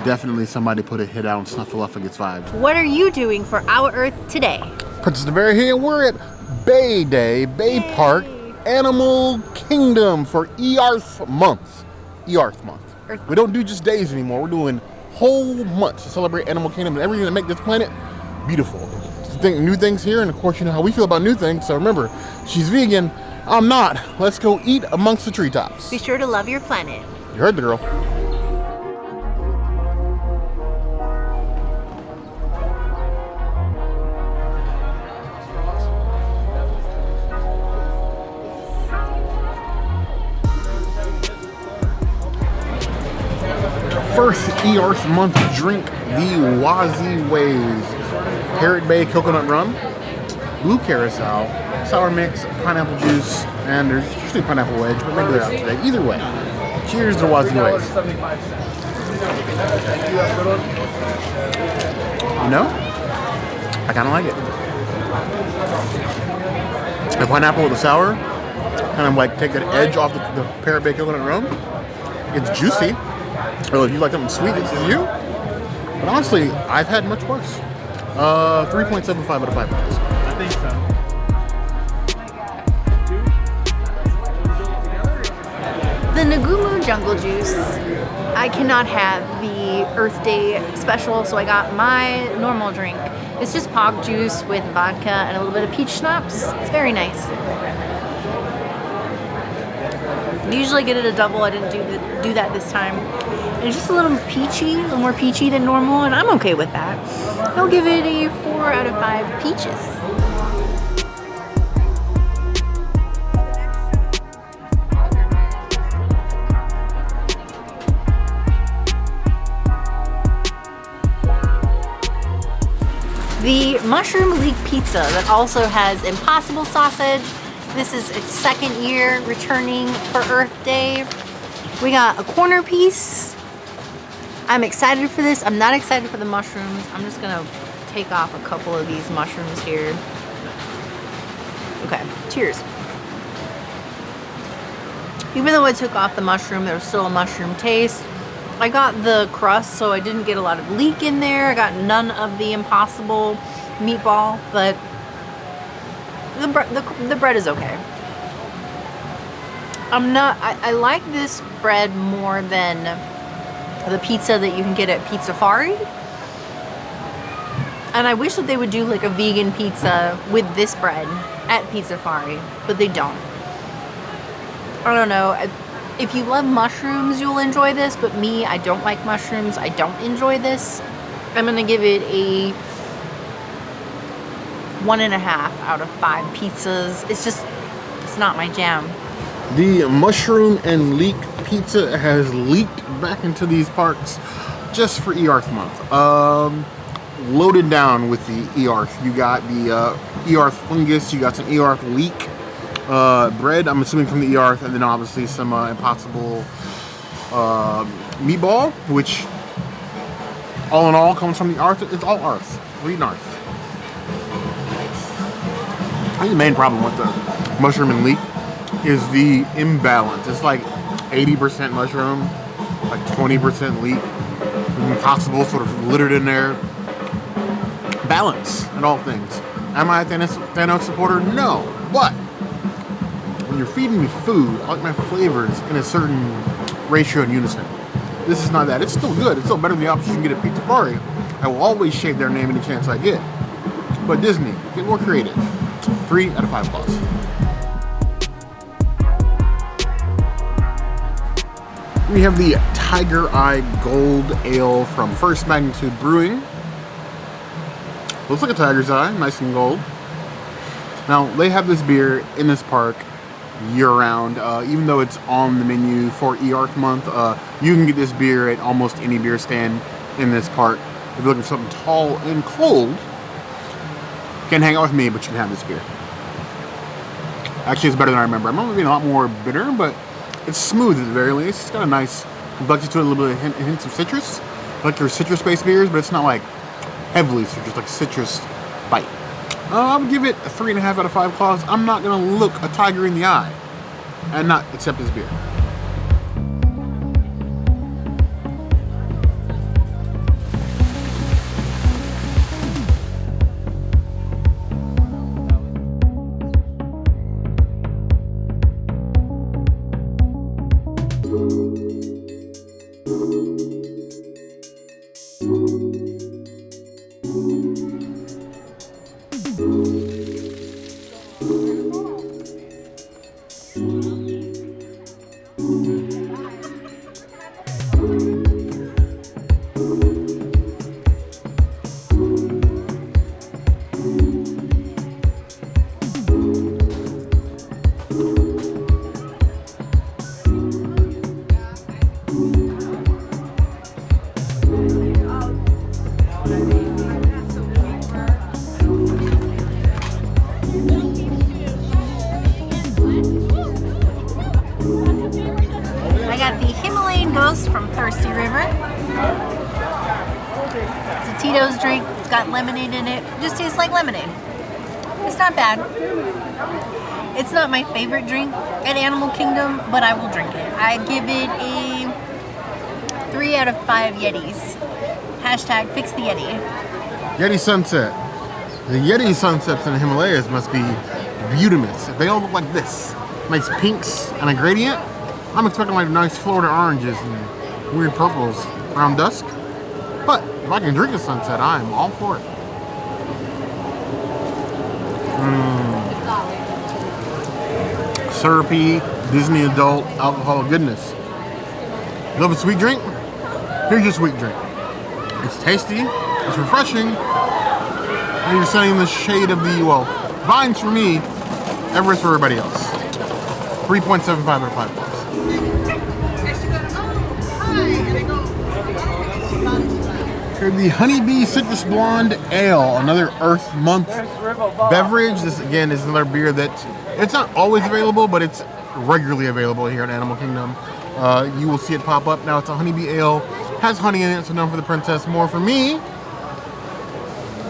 definitely somebody put a hit out on Snuffleupagus vibes. What are you doing for our Earth today? Princess the Bear here. We're at Bay Day, Bay Park, Animal Kingdom for Earth Month. Earth Month. We don't do just days anymore. We're doing whole months to celebrate Animal Kingdom and everything that make this planet beautiful. New things here, and of course you know how we feel about new things. So remember, she's vegan, I'm not. Let's go eat amongst the treetops. Be sure to love your planet. You heard the girl. First Earth Month drink, the Wazi Ways. Parrot Bay coconut rum, blue carousel, sour mix, pineapple juice, and there's usually pineapple wedge, but maybe they're out today. Either way, cheers to Wazi Ways. No? I kind of like it. The pineapple with the sour, kind of like take that edge off the Parrot Bay coconut rum. It's juicy. Well, if you like something sweet, it's you. But honestly, I've had much worse. 3.75 out of 5 stars. I think so. The Nagumu Jungle Juice, I cannot have the Earth Day special, so I got my normal drink. It's just pog juice with vodka and a little bit of peach schnapps. It's very nice. I usually get it a double. I didn't do that this time. And it's just a little peachy, a little more peachy than normal, and I'm okay with that. I'll give it a 4 out of 5 peaches. The mushroom leek pizza that also has Impossible sausage. This is its second year returning for Earth Day. We got a corner piece. I'm excited for this. I'm not excited for the mushrooms. I'm just gonna take off a couple of these mushrooms here. Okay, cheers. Even though I took off the mushroom, there was still a mushroom taste. I got the crust, so I didn't get a lot of leek in there. I got none of the Impossible meatball, but the bread is okay. I like this bread more than the pizza that you can get at Pizzafari. And I wish that they would do like a vegan pizza with this bread at Pizzafari, but they don't. I don't know. If you love mushrooms, you'll enjoy this, but me, I don't like mushrooms. I don't enjoy this. I'm gonna give it a 1.5 out of 5 pizzas. It's not my jam. The mushroom and leek pizza has leaked back into these parks just for Earth Month. Loaded down with the Earth. You got the Earth fungus, you got some Earth leek bread, I'm assuming from the Earth, and then obviously some Impossible meatball, which all in all comes from the Earth. It's all Earth. We're eating Earth. I think the main problem with the mushroom and leek is the imbalance. It's like 80% mushroom, like 20% leek, Impossible sort of littered in there. Balance in all things. Am I a Thanos supporter? No. But when you're feeding me food, I like my flavors in a certain ratio and unison. This is not that. It's still good. It's still better than the options you can get at Pizzafari. I will always shave their name any chance I get. But Disney, get more creative. 3 out of 5 plus. We have the Tiger Eye Gold Ale from First Magnitude Brewing. Looks like a tiger's eye, nice and gold. Now, they have this beer in this park year-round. Even though it's on the menu for Earth Month, you can get this beer at almost any beer stand in this park. If you're looking for something tall and cold, you can't hang out with me, but you can have this beer. Actually, it's better than I remember. I remember it being a lot more bitter, but it's smooth at the very least. It's got a nice complexity to it, a little bit of hints of citrus. Like your citrus-based beers, but it's not like heavily citrus, like citrus bite. I would give it a 3.5 out of 5 claws. I'm not gonna look a tiger in the eye and not accept this beer. I got the Himalayan Ghost from Thirsty River. It's a Tito's drink. It's got lemonade in it. It just tastes like lemonade. It's not bad. It's not my favorite drink at Animal Kingdom, but I will drink it. I give it a 3 out of 5 Yetis. Hashtag fix the Yeti. Yeti sunset. The Yeti sunsets in the Himalayas must be beautimous. If they all look like this, nice pinks and a gradient, I'm expecting like nice Florida oranges and weird purples around dusk. But if I can drink a sunset, I'm all for it. Syrupy, Disney adult, alcohol goodness. Love a sweet drink? Here's your sweet drink. It's tasty, it's refreshing, and you're setting the shade of the, well, vines for me, Everest for everybody else. 3.75 out of 5 bucks. Here's the Honeybee Citrus Blonde Ale, another Earth Month beverage. This again is another beer that it's not always available, but it's regularly available here at Animal Kingdom. You will see it pop up. Now it's a honeybee ale, has honey in it, so none for the princess, more for me.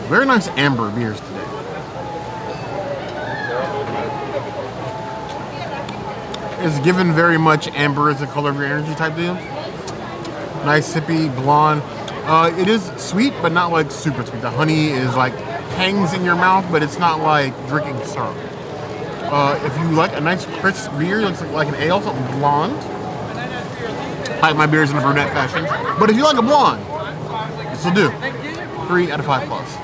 Very nice amber beers today. It's given very much amber as the color of your energy type deal. Nice sippy blonde. It is sweet, but not like super sweet. The honey is like hangs in your mouth, but it's not like drinking syrup. If you like a nice crisp beer, looks like an ale, something blonde. I like my beers in a brunette fashion. But if you like a blonde, this will do. 3 out of 5 plus.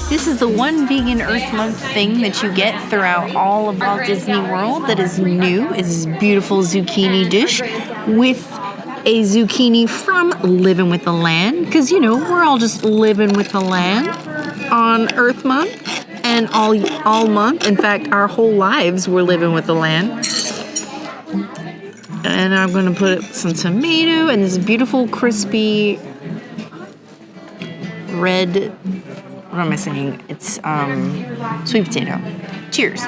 This is the one vegan Earth Month thing that you get throughout all of Walt Disney World that is new. It's this beautiful zucchini dish with a zucchini from Living with the Land. Because, you know, we're all just living with the land on Earth Month and all month. In fact, our whole lives we're living with the land. And I'm going to put some tomato and this beautiful crispy red... What am I saying? It's sweet potato. Cheers.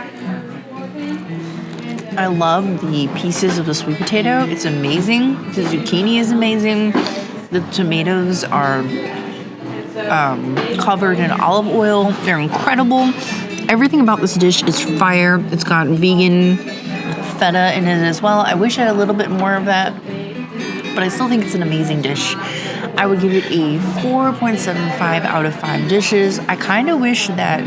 I love the pieces of the sweet potato. It's amazing. The zucchini is amazing. The tomatoes are covered in olive oil. They're incredible. Everything about this dish is fire. It's got vegan feta in it as well. I wish I had a little bit more of that, but I still think it's an amazing dish. I would give it a 4.75 out of 5 dishes. I kind of wish that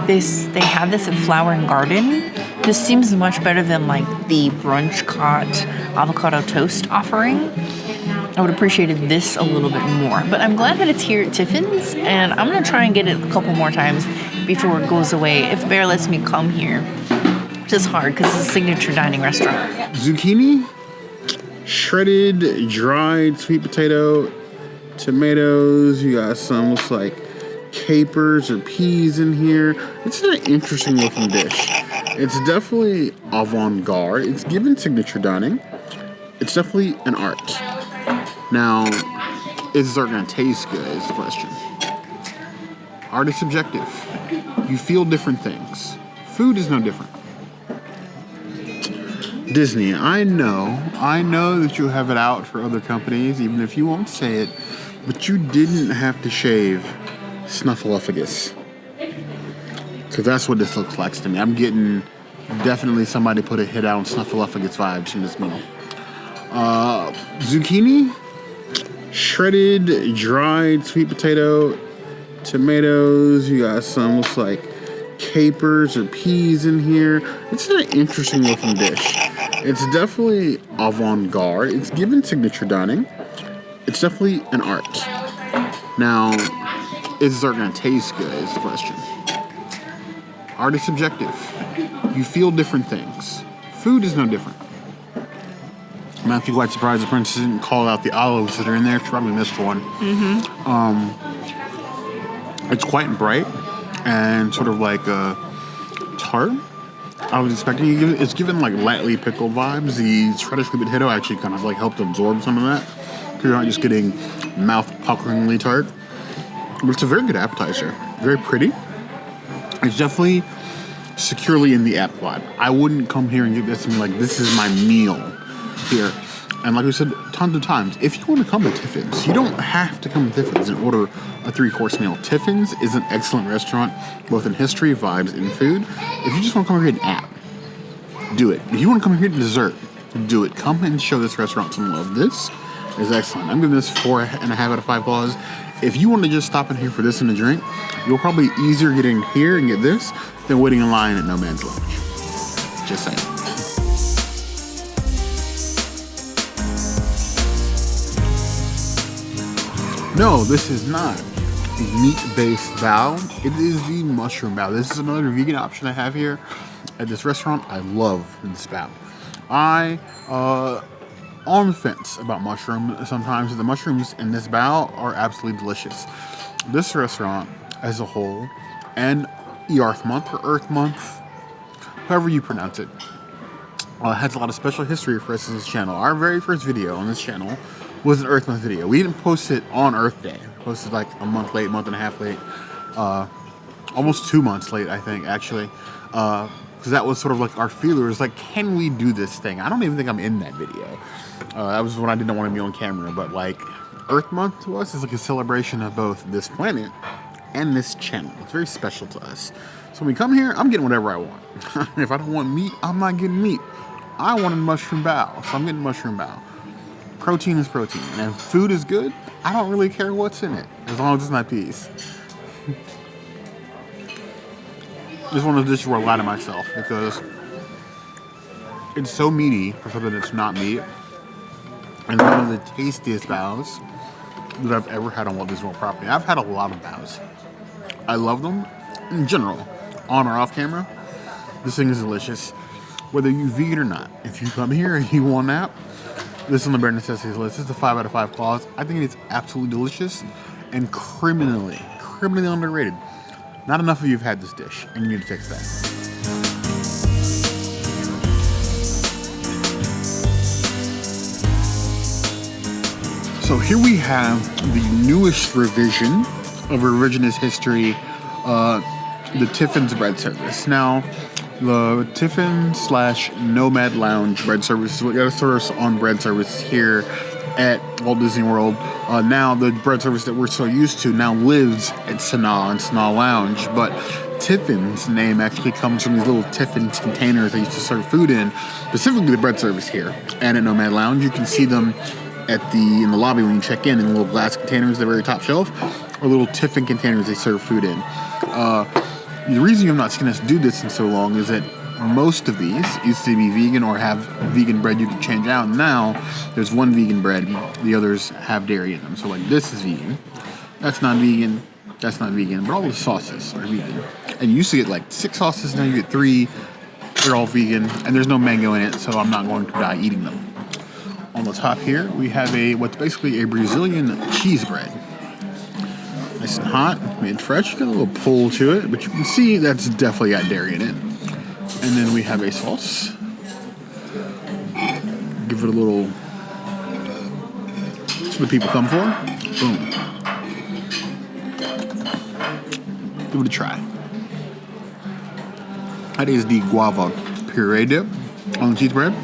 they had this at Flower and Garden. This seems much better than like the brunch caught avocado toast offering. I would have appreciated this a little bit more. But I'm glad that it's here at Tiffins, and I'm going to try and get it a couple more times before it goes away, if Bear lets me come here. Which is hard because it's a signature dining restaurant. Zucchini, shredded, dried sweet potato, tomatoes, you got some looks like capers or peas in here. It's an interesting looking dish. It's definitely avant-garde. It's given signature dining. It's definitely an art. Now, is this art going to taste good is the question. Art is subjective. You feel different things. Food is no different. Disney, I know that you have it out for other companies, even if you won't say it, but you didn't have to shave Snuffleupagus. Because that's what this looks like to me. I'm getting definitely somebody put a hit out on Snuffleupagus vibes from this meal. Zucchini, shredded, dried sweet potato, tomatoes. You got some looks like capers or peas in here. It's an interesting looking dish. It's definitely avant-garde. It's given signature dining. It's definitely an art. Now, is this art going to taste good is the question. Art is subjective. You feel different things. Food is no different. I'm actually quite surprised the princess didn't call out the olives that are in there. She probably missed one. It's quite bright and sort of like a tart. I was expecting it's given like lightly pickled vibes. The shredded sweet potato actually kind of like helped absorb some of that. You're not just getting mouth-puckeringly tart. But it's a very good appetizer. Very pretty. It's definitely securely in the app vibe. I wouldn't come here and give this and be like, this is my meal here. And like we said tons of times, if you want to come to Tiffins, you don't have to come to Tiffins and order a 3-course meal. Tiffins is an excellent restaurant, both in history, vibes, and food. If you just want to come here and app, do it. If you want to come here to dessert, do it. Come and show this restaurant some love. This is excellent. I'm giving this 4.5 out of 5 claws. If you want to just stop in here for this and a drink, you'll probably easier get in here and get this than waiting in line at No Man's Lunch. Just saying. No, this is not the meat-based bao. It is the mushroom bao. This is another vegan option I have here at this restaurant. I love this bao. On the fence about mushroom sometimes. The mushrooms in this bao are absolutely delicious. This restaurant as a whole, and Earth Month or Earth Month, however you pronounce it, has a lot of special history for us on this channel. Our very first video on this channel was an Earth Month video. We didn't post it on Earth Day. We posted like a month late, month and a half late, almost 2 months late, I think, actually. Because that was sort of like our feelers, like, can we do this thing? I don't even think I'm in that video. That was when I didn't want to be on camera, but like, Earth Month to us is like a celebration of both this planet and this channel. It's very special to us. So when we come here, I'm getting whatever I want. If I don't want meat, I'm not getting meat. I wanted mushroom bao, so I'm getting mushroom bao. Protein is protein, and if food is good, I don't really care what's in it, as long as it's not peas. This one of those dishes where I lie to myself, because it's so meaty for something that's not meat, and one of the tastiest baos that I've ever had on Walt Disney World property. I've had a lot of baos. I love them in general, on or off camera. This thing is delicious, whether you're vegan or not. If you come here and you want that, this is on the bare necessities list. This is a 5 out of 5 claws. I think it's absolutely delicious and criminally underrated. Not enough of you have had this dish, and you need to fix that. So here we have the newest revision of revisionist history, the Tiffins bread service. Now, the Tiffin/Nomad Lounge bread service is what got us started on bread service here at Walt Disney World. Now the bread service that we're so used to now lives at Sanaa and Sanaa Lounge, but Tiffin's name actually comes from these little Tiffins containers they used to serve food in, specifically the bread service here. And at Nomad Lounge, you can see them in the lobby when you check in little glass containers at the very top shelf, or little Tiffin containers they serve food in. The reason you have not seen us do this in so long is that most of these used to be vegan or have vegan bread you can change out. Now, there's one vegan bread, the others have dairy in them. So like this is vegan, that's not vegan, but all the sauces are vegan. And you used to get like 6 sauces, now you get 3, they're all vegan, and there's no mango in it, so I'm not going to die eating them. On the top here, we have what's basically a Brazilian cheese bread. Nice and hot, made fresh, got a little pull to it, but you can see that's definitely got dairy in it. And then we have a sauce. Give it a little, that's what the people come for. Boom. Give it a try. That is the guava puree dip on the cheese bread.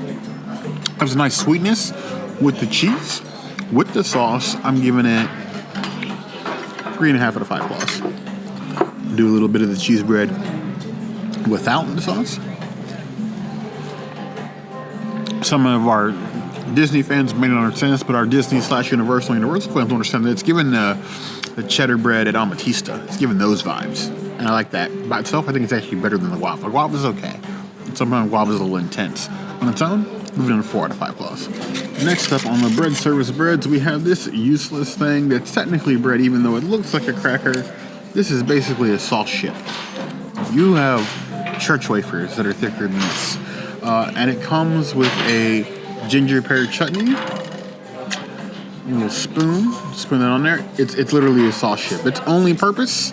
There's a nice sweetness with the cheese. With the sauce, I'm giving it 3.5 out of 5 claws. Do a little bit of the cheese bread without the sauce. Some of our Disney fans may not understand this, but our Disney/Universal fans will understand that it's given the cheddar bread at Amatista. It's given those vibes. And I like that. By itself, I think it's actually better than the guava. The guava is okay. Sometimes guava is a little intense. On its own, moving on 4 out of 5 plus. Next up on the bread service breads, we have this useless thing that's technically bread, even though it looks like a cracker. This is basically a sauce chip. You have church wafers that are thicker than this. And it comes with a ginger pear chutney. A little spoon that on there. It's literally a sauce chip. Its only purpose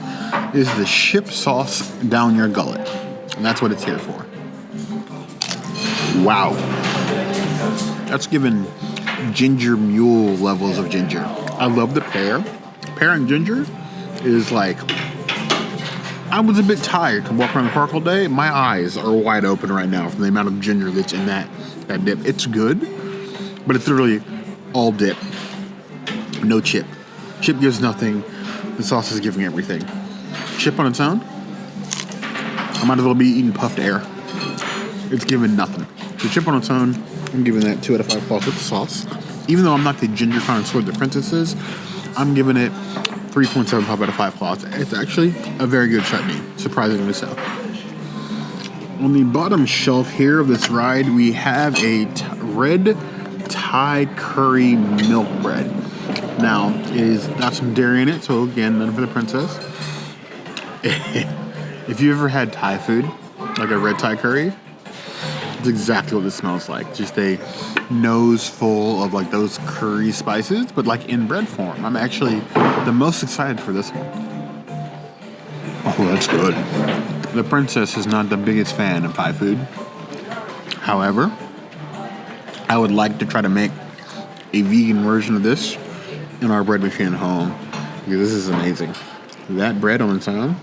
is to ship sauce down your gullet. And that's what it's here for. Wow. That's given ginger mule levels of ginger. I love the pear. Pear and ginger is like... I was a bit tired to walk around the park all day. My eyes are wide open right now from the amount of ginger that's in that dip. It's good, but it's literally all dip. No chip. Chip gives nothing. The sauce is giving everything. Chip on its own, I might as well be eating puffed air. It's giving nothing. So chip on its own, I'm giving that 2 out of 5 plus with the sauce. Even though I'm not the ginger connoisseur the Princess is, I'm giving it 3.75 out of 5 plus. It's actually a very good chutney, surprisingly so. On the bottom shelf here of this ride, we have a red Thai curry milk bread. Now, it's got some dairy in it, so again, none for the Princess. If you ever had Thai food, like a red Thai curry, it's exactly what this smells like. Just a nose full of like those curry spices, but like in bread form. I'm actually the most excited for this one. Oh, that's good. The Princess is not the biggest fan of Thai food. However, I would like to try to make a vegan version of this in our bread machine at home, because this is amazing. That bread on its own,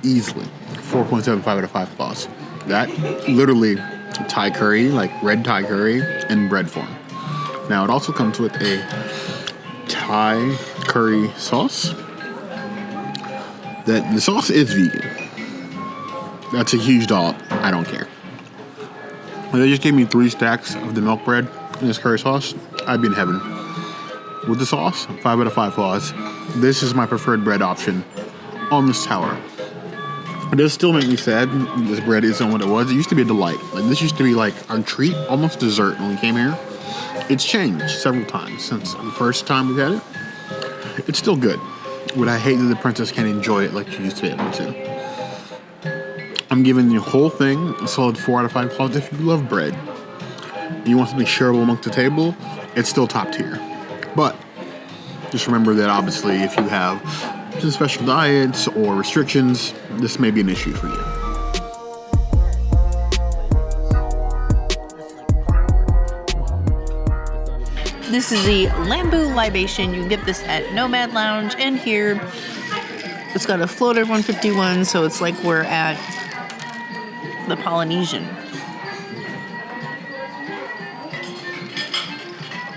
easily 4.75 out of 5 plus. That literally Thai curry, like red Thai curry in bread form. Now it also comes with a Thai curry sauce. That the sauce is vegan. That's a huge dollop. I don't care. If they just gave me 3 stacks of the milk bread and this curry sauce, I'd be in heaven. With the sauce, 5 out of 5 plus. This is my preferred bread option on this tower. It does still make me sad this bread isn't what it was. It used to be a delight. Like this used to be like our treat, almost dessert when we came here. It's changed several times since the first time we had it. It's still good, but I hate that the Princess can't enjoy it like she used to be able to. I'm giving the whole thing a solid 4 out of 5 plus. If you love bread, you want something shareable amongst the table, it's still top tier. But just remember that obviously if you have some special diets or restrictions, this may be an issue for you. This is the Lambu Libation. You can get this at Nomad Lounge, and here it's got a float of 151, so it's like we're at the Polynesian.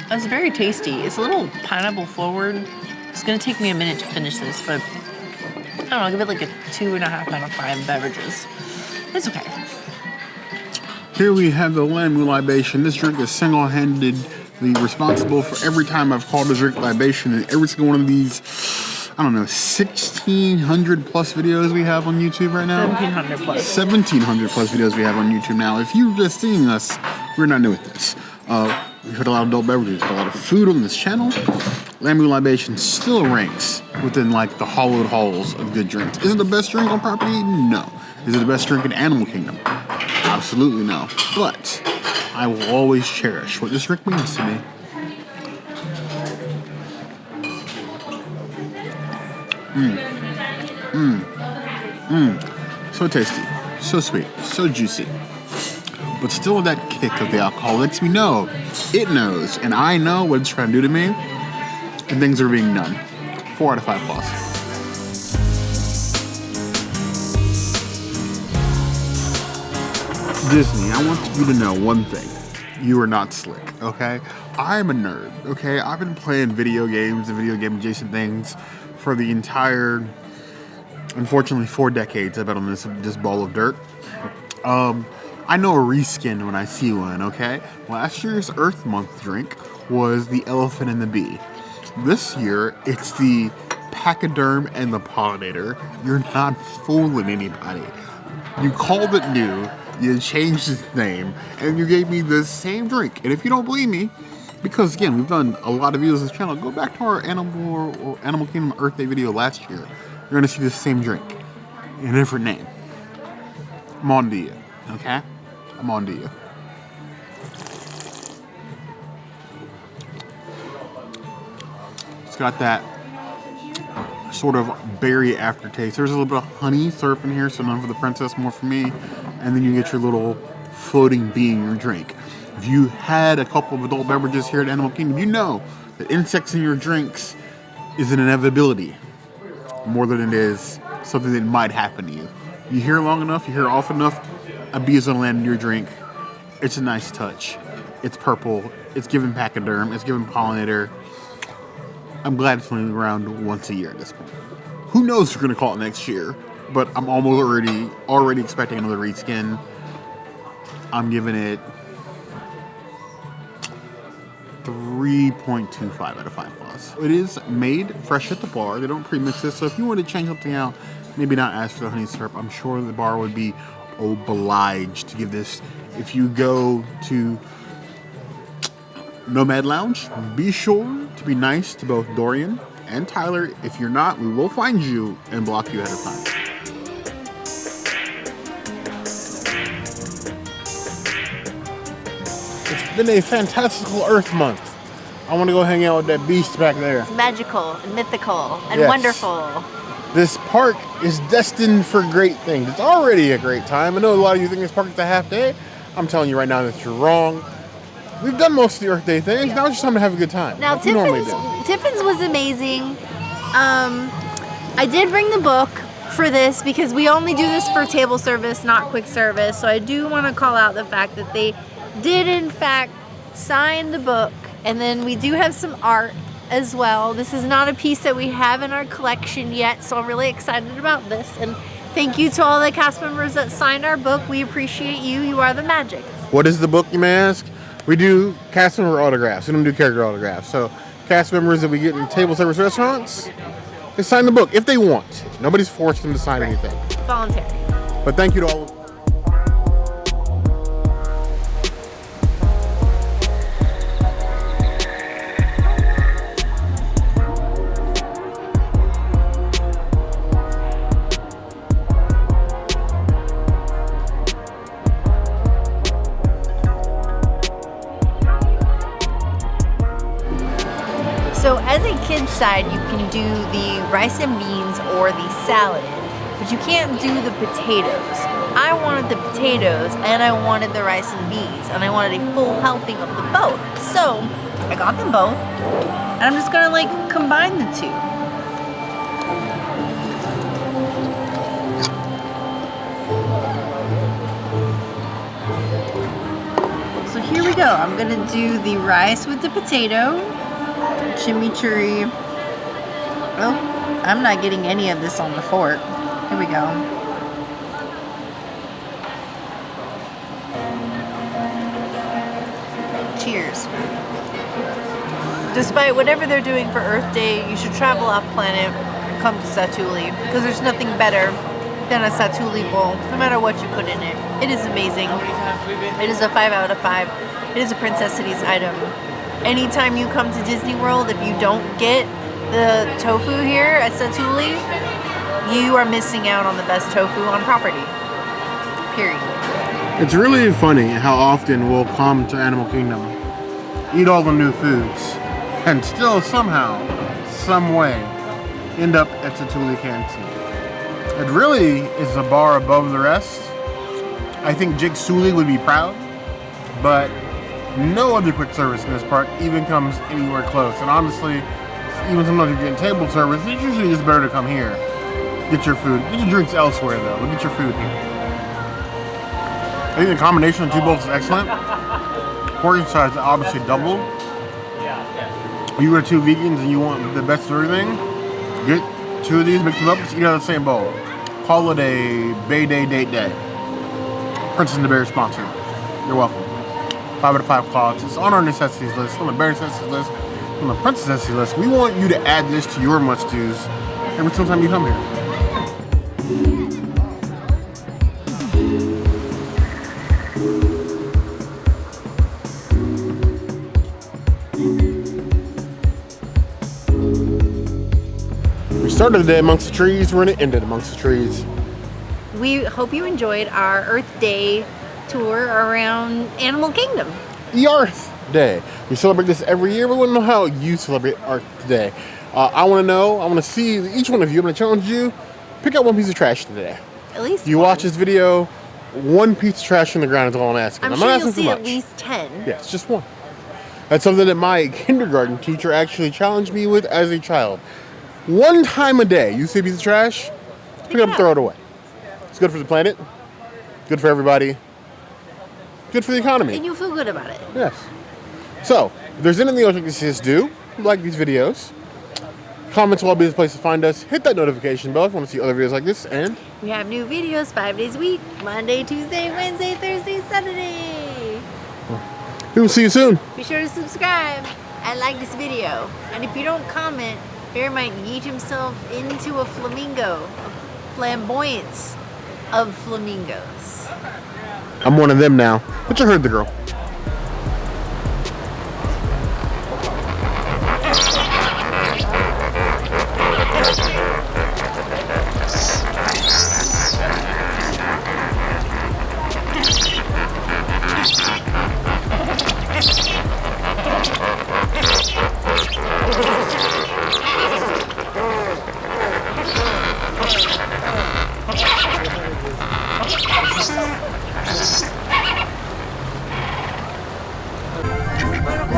It's very tasty. It's a little pineapple forward. It's gonna take me a minute to finish this, but I don't know, I'll give it like a 2.5 out of 5 beverages. It's okay. Here we have the Lambu Libation. This drink is single-handedly responsible for every time I've called a drink libation in every single one of these, I don't know, 1,600 plus videos we have on YouTube right now. 1,700 plus. 1,700 plus videos we have on YouTube now. If you're just seeing us, we're not new at this. We've had a lot of adult beverages, a lot of food on this channel. Lambu Libation still ranks within like the hollowed halls of good drinks. Is it the best drink on property? No. Is it the best drink in Animal Kingdom? Absolutely no. But I will always cherish what this drink means to me. So tasty, so sweet, so juicy. But still that kick of the alcohol lets me know, it knows, and I know what it's trying to do to me, and things are being done. 4 out of 5 plus. Disney, I want you to know one thing. You are not slick, okay? I'm a nerd, okay? I've been playing video games and video game adjacent things for the entire Unfortunately, 4 decades I've been on this ball of dirt. I know a reskin when I see one, okay? Last year's Earth Month drink was the Elephant and the Bee. This year, it's the Pachyderm and the Pollinator. You're not fooling anybody. You called it new, you changed its name, and you gave me the same drink. And if you don't believe me, because again, we've done a lot of videos on this channel, go back to our Animal Kingdom Earth Day video last year. You're gonna see the same drink in a different name. I'm on to you, okay? I'm on to you. It's got that sort of berry aftertaste. There's a little bit of honey syrup in here, so none for the princess, more for me. And then you get your little floating bee in your drink. If you had a couple of adult beverages here at Animal Kingdom, you know that insects in your drinks is an inevitability more than it is something that might happen to you. You hear long enough, you hear often enough, a bee is gonna land in your drink. It's a nice touch. It's purple. It's given Pachyderm. It's given Pollinator. I'm glad it's only around once a year at this point. Who knows if we're gonna call it next year? But I'm almost already expecting another reskin. I'm giving it 3.25 out of 5 plus. It is made fresh at the bar. They don't pre-mix this, so if you want to change something out, maybe not ask for the honey syrup. I'm sure the bar would be obliged to give this. If you go to Nomad Lounge, be sure to be nice to both Dorian and Tyler. If you're not, we will find you and block you ahead of time. It's been a fantastical Earth Month. I want to go hang out with that beast back there. It's magical and mythical and Yes. wonderful. This park is destined for great things. It's already a great time. I know a lot of you think this park is a half day. I'm telling you right now that you're wrong. We've done most of the Earth Day things. Now it's just time to have a good time. Now, like we normally do. Tiffins was amazing. I did bring the book for this because we only do this for table service, not quick service. So I do want to call out the fact that they did, in fact, sign the book. And then we do have some art as well. This is not a piece that we have in our collection yet, so I'm really excited about this. And thank you to all the cast members that signed our book. We appreciate you. You are the magic. What is the book, you may ask? We do cast member autographs. We don't do character autographs. So cast members that we get in table service restaurants, they sign the book if they want. Nobody's forced them to sign anything. Voluntary. But thank you to all of So as a kid's side, you can do the rice and beans or the salad, but you can't do the potatoes. I wanted the potatoes and I wanted the rice and beans and I wanted a full helping of the both. So I got them both and I'm just gonna like combine the two. So here we go. I'm gonna do the rice with the potato. Chimichurri. Oh, I'm not getting any of this on the fork. Here we go. Cheers. Despite whatever they're doing for Earth Day, you should travel off planet and come to Satu'li because there's nothing better than a Satu'li bowl, no matter what you put in it. It is amazing. It is a 5 out of 5. It is a Princess Cities item. Anytime you come to Disney World, if you don't get the tofu here at Satu'li, you are missing out on the best tofu on property. Period. It's really funny how often we'll come to Animal Kingdom, eat all the new foods, and still somehow, some way, end up at Satu'li Canteen. It really is a bar above the rest. I think Jake Sully would be proud, but no other quick service in this park even comes anywhere close. And honestly, even sometimes if you're getting table service, it's usually just better to come here. Get your food. Get your drinks elsewhere though, but get your food here. I think the combination of two bowls is excellent. Portion size is obviously double. If you are 2 vegans and you want the best of everything, get 2 of these, mix them up, just eat out of the same bowl. Call it a Bay Day Date Day. Princess and the Bear sponsor. You're welcome. 5 out of 5 clogs. It's on our necessities list, on the Bear necessities list, on the Princess necessities list. We want you to add this to your must-dos every single time you come here. We started the day amongst the trees, we're going to end it amongst the trees. We hope you enjoyed our Earth Day tour around Animal Kingdom. The Earth Day. We celebrate this every year, but we want to know how you celebrate Earth Day. I want to know, I want to see each one of you, I'm going to challenge you, pick out one piece of trash today. At least You one. watch this video, one piece of trash on the ground is all I'm asking. I'm not sure asking you'll for see much. at least 10. Yes, just one. That's something that my kindergarten teacher actually challenged me with as a child. One time a day, you see a piece of trash, pick it up and throw it away. It's good for the planet, good for everybody, good for the economy. And you'll feel good about it. Yes. So, if there's anything else you can see us do, like these videos, comments will all be the place to find us. Hit that notification bell if you want to see other videos like this, and We have new videos 5 days a week. Monday, Tuesday, Wednesday, Thursday, Saturday. we will see you soon. Be sure to subscribe and like this video. And if you don't comment, Bear might yeet himself into a flamingo. A flamboyance of flamingos. I'm one of them now, but you heard the girl.